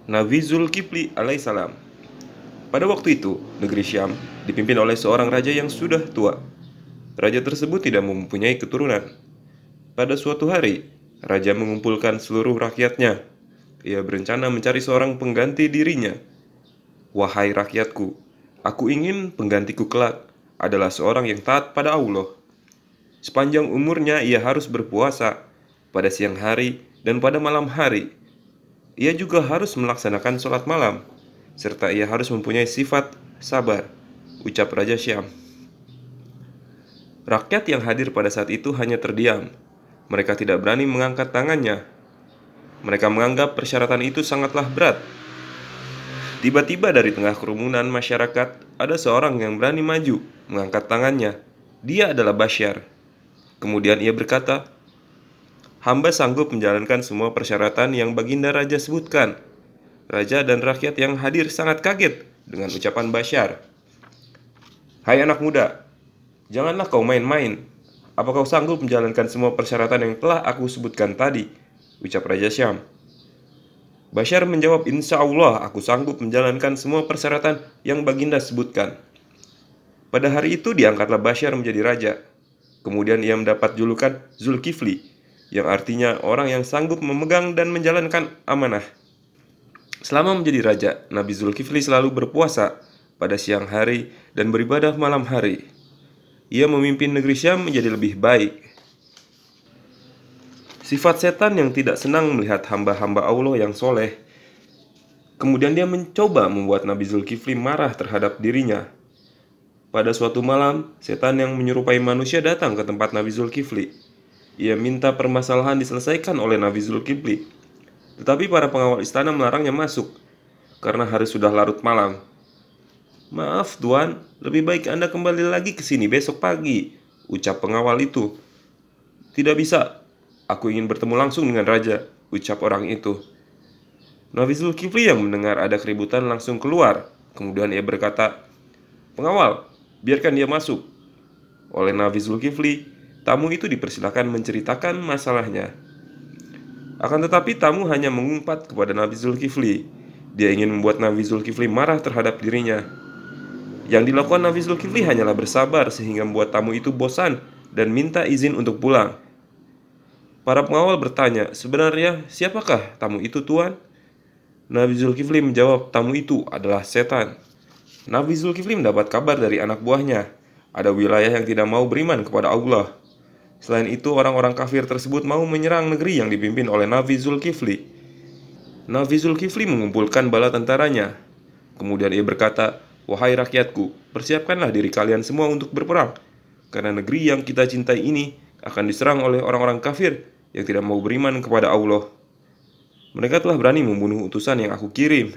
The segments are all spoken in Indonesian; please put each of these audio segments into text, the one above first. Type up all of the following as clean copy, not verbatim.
Nabi Zulkifli alaihissalam. Pada waktu itu, negeri Syam dipimpin oleh seorang raja yang sudah tua. Raja tersebut tidak mempunyai keturunan. Pada suatu hari, raja mengumpulkan seluruh rakyatnya. Ia berencana mencari seorang pengganti dirinya. Wahai rakyatku, aku ingin penggantiku kelak adalah seorang yang taat pada Allah. Sepanjang umurnya ia harus berpuasa pada siang hari dan pada malam hari. Ia juga harus melaksanakan sholat malam, serta ia harus mempunyai sifat sabar, ucap Raja Syam. Rakyat yang hadir pada saat itu hanya terdiam. Mereka tidak berani mengangkat tangannya. Mereka menganggap persyaratan itu sangatlah berat. Tiba-tiba dari tengah kerumunan masyarakat, ada seorang yang berani maju, mengangkat tangannya. Dia adalah Basyar. Kemudian ia berkata, "Hamba sanggup menjalankan semua persyaratan yang Baginda Raja sebutkan." Raja dan rakyat yang hadir sangat kaget dengan ucapan Basyar. "Hai anak muda, janganlah kau main-main. Apa kau sanggup menjalankan semua persyaratan yang telah aku sebutkan tadi?" ucap Raja Syam. Basyar menjawab, "Insya Allah aku sanggup menjalankan semua persyaratan yang Baginda sebutkan." Pada hari itu diangkatlah Basyar menjadi raja. Kemudian ia mendapat julukan Zulkifli, yang artinya orang yang sanggup memegang dan menjalankan amanah. Selama menjadi raja, Nabi Zulkifli selalu berpuasa pada siang hari dan beribadah malam hari. Ia memimpin negeri Syam menjadi lebih baik. Sifat setan yang tidak senang melihat hamba-hamba Allah yang soleh. Kemudian dia mencoba membuat Nabi Zulkifli marah terhadap dirinya. Pada suatu malam, setan yang menyerupai manusia datang ke tempat Nabi Zulkifli. Ia minta permasalahan diselesaikan oleh Nabi Zulkifli. Tetapi para pengawal istana melarangnya masuk, karena hari sudah larut malam. "Maaf tuan, lebih baik Anda kembali lagi ke sini besok pagi," ucap pengawal itu. "Tidak bisa, aku ingin bertemu langsung dengan raja," ucap orang itu. Nabi Zulkifli yang mendengar ada keributan langsung keluar. Kemudian ia berkata, "Pengawal, biarkan dia masuk." Oleh Nabi Zulkifli, tamu itu dipersilakan menceritakan masalahnya. Akan tetapi tamu hanya mengumpat kepada Nabi Zulkifli. Dia ingin membuat Nabi Zulkifli marah terhadap dirinya. Yang dilakukan Nabi Zulkifli hanyalah bersabar sehingga membuat tamu itu bosan dan minta izin untuk pulang. Para pengawal bertanya, "Sebenarnya siapakah tamu itu, tuan?" Nabi Zulkifli menjawab, "Tamu itu adalah setan." Nabi Zulkifli mendapat kabar dari anak buahnya. Ada wilayah yang tidak mau beriman kepada Allah. Selain itu, orang-orang kafir tersebut mau menyerang negeri yang dipimpin oleh Nabi Zulkifli. Nabi Zulkifli mengumpulkan bala tentaranya. Kemudian ia berkata, "Wahai rakyatku, persiapkanlah diri kalian semua untuk berperang. Karena negeri yang kita cintai ini akan diserang oleh orang-orang kafir yang tidak mau beriman kepada Allah. Mereka telah berani membunuh utusan yang aku kirim.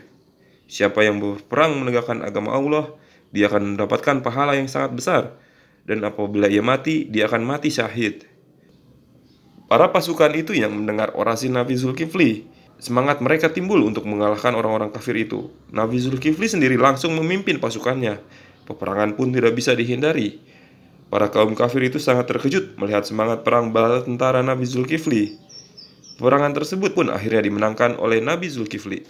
Siapa yang berperang menegakkan agama Allah, dia akan mendapatkan pahala yang sangat besar. Dan apabila ia mati, dia akan mati syahid." Para pasukan itu yang mendengar orasi Nabi Zulkifli, semangat mereka timbul untuk mengalahkan orang-orang kafir itu. Nabi Zulkifli sendiri langsung memimpin pasukannya. Peperangan pun tidak bisa dihindari. Para kaum kafir itu sangat terkejut melihat semangat perang bala tentara Nabi Zulkifli. Peperangan tersebut pun akhirnya dimenangkan oleh Nabi Zulkifli.